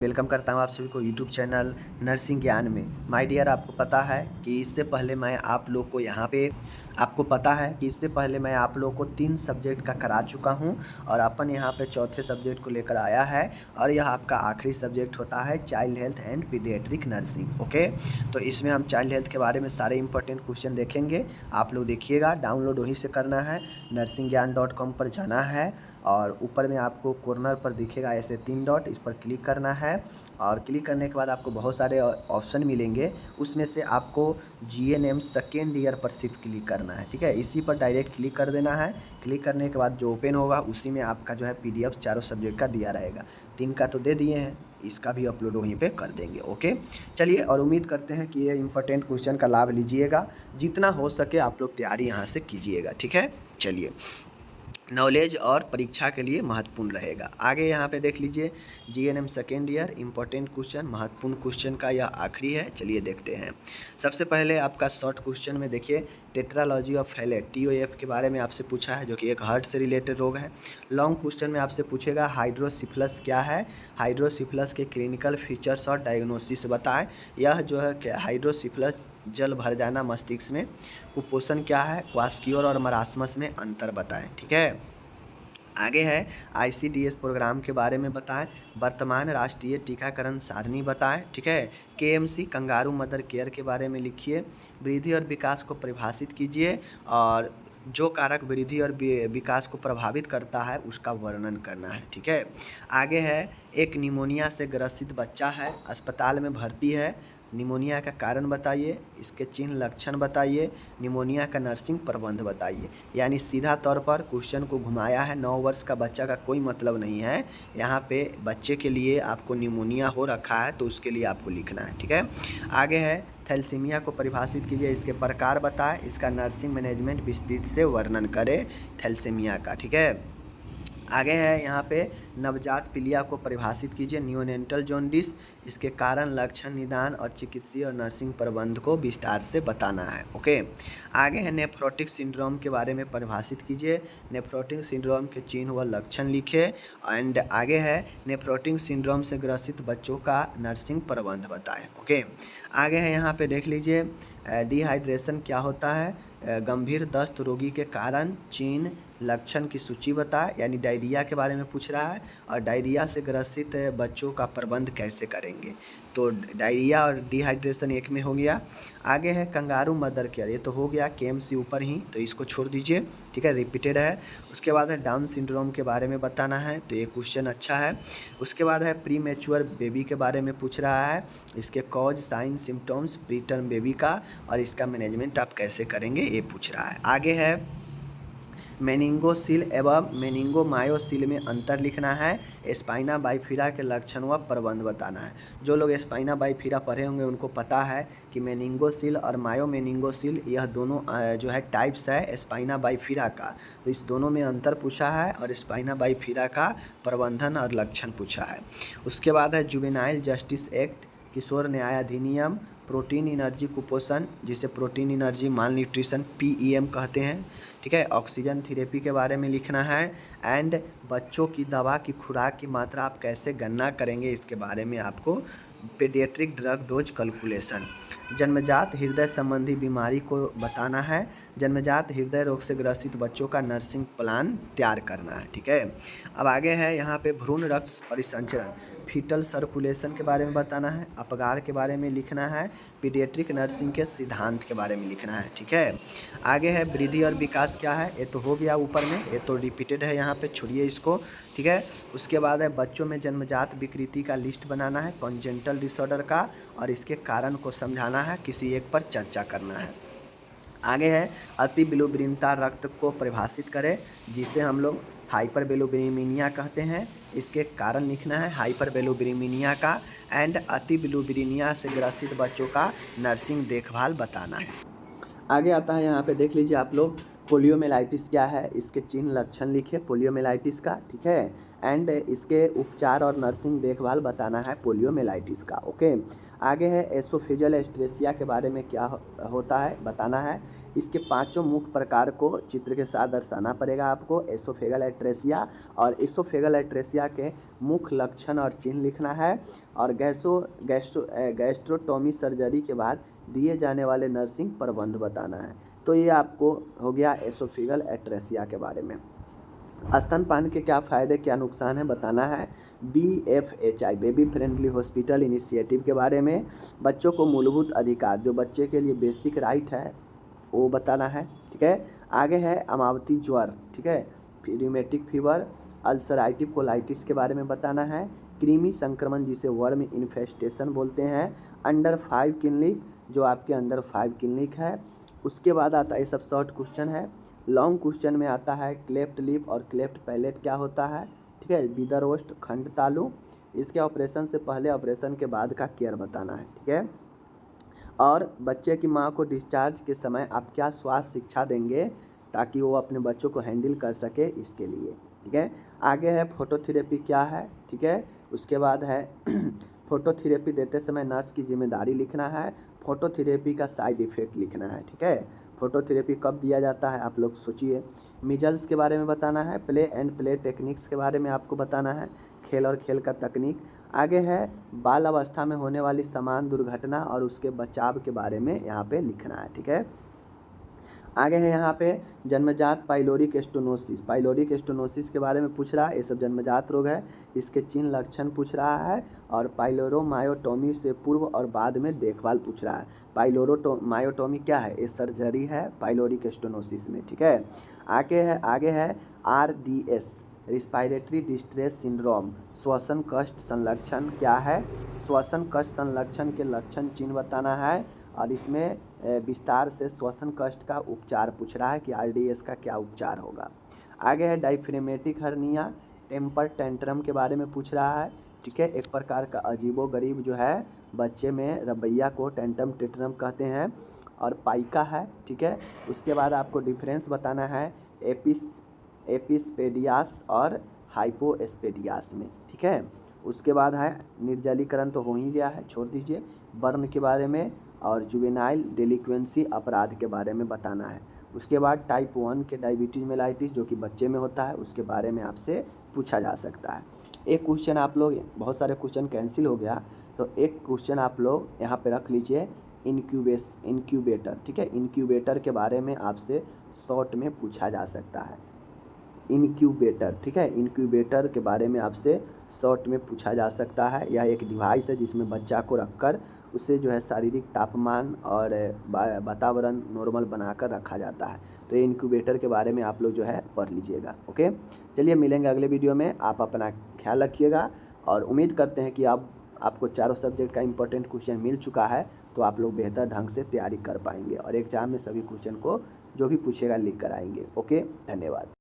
Welcome करता हूँ आप सभी को यूट्यूब चैनल नर्सिंग ज्ञान में। माय डियर, आपको पता है कि इससे पहले मैं आप लोग को तीन सब्जेक्ट का करा चुका हूँ और अपन यहाँ पे चौथे सब्जेक्ट को लेकर आया है और यह आपका आखिरी सब्जेक्ट होता है child health and paediatric nursing. Okay, तो इसमें हम चाइल्ड हेल्थ के बारे में सारे इंपॉर्टेंट क्वेश्चन देखेंगे। आप लोग देखिएगा, डाउनलोड वहीं से करना है, nursingyan.com पर जाना है और ऊपर में आपको कॉर्नर पर दिखेगा ऐसे 3 डॉट, इस पर क्लिक करना है और क्लिक करने के बाद आपको बहुत सारे ऑप्शन मिलेंगे। उसमें से आपको जीएनएम सेकेंड ईयर पर सिर्फ क्लिक करना है, ठीक है। इसी पर डायरेक्ट क्लिक कर देना है। क्लिक करने के बाद जो ओपन होगा उसी में आपका जो है पीडीएफ चारों सब्जेक्ट का दिया रहेगा। 3 का तो दे दिए हैं, इसका भी अपलोड वहीं पे कर देंगे। ओके, चलिए, और उम्मीद करते हैं कि ये इंपॉर्टेंट क्वेश्चन का लाभ लीजिएगा। जितना हो सके आप लोग तैयारी यहाँ से कीजिएगा, ठीक है। चलिए, नॉलेज और परीक्षा के लिए महत्वपूर्ण रहेगा। आगे यहाँ पे देख लीजिए, GNM second year important question, महत्वपूर्ण क्वेश्चन का यह आखिरी है। चलिए देखते हैं। सबसे पहले आपका शॉर्ट क्वेश्चन में देखिए, टेट्रालॉजी ऑफ हैलेट टीओएफ के बारे में आपसे पूछा है, जो कि एक हार्ट से रिलेटेड रोग है। लॉन्ग क्वेश्चन में आपसे पूछेगा हाइड्रोसिफिलस क्या है, हाइड्रोसिफिलस के क्लिनिकल फीचर्स और डायग्नोसिस बताएं। यह जो है हाइड्रोसिफिलस जल भर जाना मस्तिष्क में, कुपोषण क्या है, क्वास्क्यूर और मरासमस में अंतर बताएं, ठीक है। आगे है आईसीडीएस प्रोग्राम के बारे में बताएं, वर्तमान राष्ट्रीय टीकाकरण सारणी बताएं, ठीक है। केएमसी कंगारू मदर केयर के बारे में लिखिए। वृद्धि और विकास को परिभाषित कीजिए और जो कारक वृद्धि और विकास को प्रभावित करता है उसका वर्णन करना है, ठीक है। आगे है, एक निमोनिया से ग्रसित बच्चा है, अस्पताल में भर्ती है, निमोनिया का कारण बताइए, इसके चिन्ह लक्षण बताइए, निमोनिया का नर्सिंग प्रबंध बताइए। यानी सीधा तौर पर क्वेश्चन को घुमाया है। 9 वर्ष का बच्चा का कोई मतलब नहीं है, यहाँ पे बच्चे के लिए आपको निमोनिया हो रखा है तो उसके लिए आपको लिखना है, ठीक है। आगे है, थैलेसीमिया को परिभाषित कीजिए, इसके प्रकार बताएं, इसका नर्सिंग मैनेजमेंट विस्तृत से वर्णन करें थैलेसीमिया का, ठीक है। आगे है यहाँ पे, नवजात पीलिया को परिभाषित कीजिए, नियोनेटल जॉन्डिस, इसके कारण, लक्षण, निदान और चिकित्सीय और नर्सिंग प्रबंध को विस्तार से बताना है। ओके, आगे है, नेफ्रोटिक सिंड्रोम के बारे में परिभाषित कीजिए, नेफ्रोटिक सिंड्रोम के चिन्ह व लक्षण लिखे। एंड आगे है, नेफ्रोटिक सिंड्रोम से ग्रसित बच्चों का नर्सिंग प्रबंध बताएं। ओके, आगे है यहाँ पे देख लीजिए, डिहाइड्रेशन क्या होता है, गंभीर दस्त रोगी के कारण, चिन्ह, लक्षण की सूची बताएं। यानी डायरिया के बारे में पूछ रहा है और डायरिया से ग्रसित बच्चों का प्रबंध कैसे करेंगे। तो डायरिया और डिहाइड्रेशन एक में हो गया। आगे है, कंगारू मदर केयर, ये तो हो गया केएमसी ऊपर ही, तो इसको छोड़ दीजिए, ठीक है, रिपीटेड है। उसके बाद है, डाउन सिंड्रोम के बारे में बताना है, तो ये क्वेश्चन अच्छा है। उसके बाद है, प्री मैच्योर बेबी के बारे में पूछ रहा है, इसके cause, sign, symptoms preterm baby का और इसका मैनेजमेंट आप कैसे करेंगे ये पूछ रहा है। आगे है, मेनिंगोसील एवं मेनिंगोमायोसील में अंतर लिखना है, स्पाइना बाइफिरा के लक्षण व प्रबंध बताना है। जो लोग स्पाइना बाइफिरा पढ़े होंगे उनको पता है कि मेनिंगोसील और मायोमेनिंगोसील यह दोनों जो है टाइप्स है स्पाइना बाइफिरा का, तो इस दोनों में अंतर पूछा है और स्पाइना बाइफिरा का प्रबंधन और लक्षण पूछा है। उसके बाद है, जुवेनाइल जस्टिस एक्ट, किशोर न्याय अधिनियम, प्रोटीन एनर्जी कुपोषण, जिसे प्रोटीन एनर्जी माल न्यूट्रिशन पीईएम कहते हैं, ठीक है। ऑक्सीजन थेरेपी के बारे में लिखना है एंड बच्चों की दवा की खुराक की मात्रा आप कैसे गणना करेंगे इसके बारे में आपको पीडियाट्रिक ड्रग डोज कैलकुलेशन। जन्मजात हृदय संबंधी बीमारी को बताना है, जन्मजात हृदय रोग से ग्रसित बच्चों का नर्सिंग प्लान तैयार करना है, ठीक है। अब आगे है यहाँ पे, भ्रूण रक्त परिसंचरण, फीटल सर्कुलेशन के बारे में बताना है, अपगार के बारे में लिखना है, पीडियाट्रिक नर्सिंग के सिद्धांत के बारे में लिखना है, ठीक है। आगे है, वृद्धि और विकास क्या है, ये तो हो गया ऊपर में, ये तो रिपीटेड है, यहाँ पे छोड़िए इसको, ठीक है। उसके बाद है, बच्चों में जन्मजात विकृति का लिस्ट बनाना है, कॉन्जेनिटल डिसऑर्डर का, और इसके कारण को समझाना है, किसी एक पर चर्चा करना है। आगे है, अति बिलिरुबिनता रक्त को परिभाषित करें, जिसे हम लोग हाइपर बिलिरुबिनेमिया कहते हैं, इसके कारण लिखना है हाइपर बिलिरुबिनेमिया का, एंड अति बिलिरुबिनेमिया से ग्रसित बच्चों का नर्सिंग देखभाल बताना है। आगे आता है, यहाँ पे देख लीजिए आप लोग, पोलियोमेलाइटिस क्या है, इसके चिन्ह लक्षण लिखिए पोलियोमेलाइटिस का, ठीक है। एंड इसके उपचार और नर्सिंग देखभाल बताना है पोलियोमेलाइटिस का, ओके। आगे है एसोफेजियल एस्ट्रेसिया के बारे में क्या होता है बताना है। इसके पांचों मुख्य प्रकार को चित्र के साथ दर्शाना पड़ेगा आपको, एसोफेगल एट्रेसिया, और एसोफेगल एट्रेसिया के मुख्य लक्षण और चिन्ह लिखना है। और गैस्ट्रोटोमी सर्जरी के बाद दिए जाने वाले नर्सिंग प्रबंध बताना है। तो ये आपको हो गया एसोफेगल एट्रेसिया के बारे में। स्तनपान के क्या फ़ायदे क्या नुकसान है बताना है। BFHI baby friendly hospital initiative के बारे में। बच्चों को मूलभूत अधिकार, जो बच्चे के लिए बेसिक राइट है वो बताना है, ठीक है। आगे है अमावती ज्वर, ठीक है, र्यूमेटिक फीवर, अल्सराइटिव कोलाइटिस के बारे में बताना है। कृमि संक्रमण जिसे वर्म इन्फेस्टेशन बोलते हैं। अंडर 5 क्लिनिक, जो आपके अंडर 5 क्लिनिक है। उसके बाद आता है, ये सब शॉर्ट क्वेश्चन है। लॉन्ग क्वेश्चन में आता है क्लेफ्ट लिप और क्लेफ्ट पैलेट क्या होता है, ठीक है। बिदर रोस्ट, खंड तालु, इसके ऑपरेशन से पहले ऑपरेशन के बाद का केयर बताना है, ठीक है। और बच्चे की माँ को डिस्चार्ज के समय आप क्या स्वास्थ्य शिक्षा देंगे ताकि वो अपने बच्चों को हैंडल कर सके, इसके लिए, ठीक है। आगे है फोटोथेरेपी क्या है, ठीक है। उसके बाद है फोटोथेरेपी देते समय नर्स की जिम्मेदारी लिखना है। फोटोथेरेपी का साइड इफ़ेक्ट लिखना है, ठीक है। फोटोथेरेपी कब दिया जाता है आप लोग सोचिए। मिजल्स के बारे में बताना है। प्ले एंड प्ले टेक्निक्स के बारे में आपको बताना है, खेल और खेल का तकनीक। आगे है बाल अवस्था में होने वाली समान दुर्घटना और उसके बचाव के बारे में यहाँ पे लिखना है, ठीक है। आगे है यहाँ पे जन्मजात पाइलोरिक स्टेनोसिस, पाइलोरिक स्टेनोसिस के बारे में पूछ रहा है। ये सब जन्मजात रोग है, इसके चिन्ह लक्षण पूछ रहा है। और पाइलोरोमायोटोमी से पूर्व और बाद में देखभाल पूछ रहा है। पाइलोरोमायोटोमी क्या है, ये सर्जरी है पाइलोरिक स्टेनोसिस में, ठीक है। आगे है RDS, रिस्पायरेटरी डिस्ट्रेस सिंड्रोम, श्वसन कष्ट संलक्षण क्या है। श्वसन कष्ट संलक्षण के लक्षण चिन्ह बताना है। और इसमें विस्तार से श्वसन कष्ट का उपचार पूछ रहा है कि RDS का क्या उपचार होगा। आगे है डायफ्रेमेटिक हर्निया, टेम्पर टेंट्रम के बारे में पूछ रहा है, ठीक है। एक प्रकार का अजीबोगरीब जो है बच्चे में रवैया को टेंट्रम टेंट्रम कहते हैं। और पाइका है, ठीक है। उसके बाद आपको डिफरेंस बताना है एपिस्पेडियास और हाइपोस्पेडियास में, ठीक है। उसके बाद है निर्जलीकरण तो हो ही गया है, छोड़ दीजिए। बर्न के बारे में और जुवेनाइल डेलिक्वेंसी अपराध के बारे में बताना है। उसके बाद टाइप 1 के डायबिटीज मेलाइटिस जो कि बच्चे में होता है, उसके बारे में आपसे पूछा जा सकता है। एक क्वेश्चन आप लोग, बहुत सारे क्वेश्चन कैंसिल हो गया, तो एक क्वेश्चन आप लोग यहाँ पे रख लीजिए, इनक्यूबेटर, ठीक है। इनक्यूबेटर के बारे में आपसे शॉर्ट में पूछा जा सकता है, इनक्यूबेटर, ठीक है। इनक्यूबेटर के बारे में आपसे शॉर्ट में पूछा जा सकता है। यह एक डिवाइस है जिसमें बच्चा को रखकर उसे जो है शारीरिक तापमान और वातावरण नॉर्मल बनाकर रखा जाता है। तो ये इनक्यूबेटर के बारे में आप लोग जो है पढ़ लीजिएगा, ओके। चलिए मिलेंगे अगले वीडियो में, आप अपना ख्याल रखिएगा। और उम्मीद करते हैं कि आपको चारों सब्जेक्ट का इंपॉर्टेंट क्वेश्चन मिल चुका है, तो आप लोग बेहतर ढंग से तैयारी कर पाएंगे और एग्जाम में सभी क्वेश्चन को जो भी पूछेगा लिख कर आएंगे, ओके। धन्यवाद।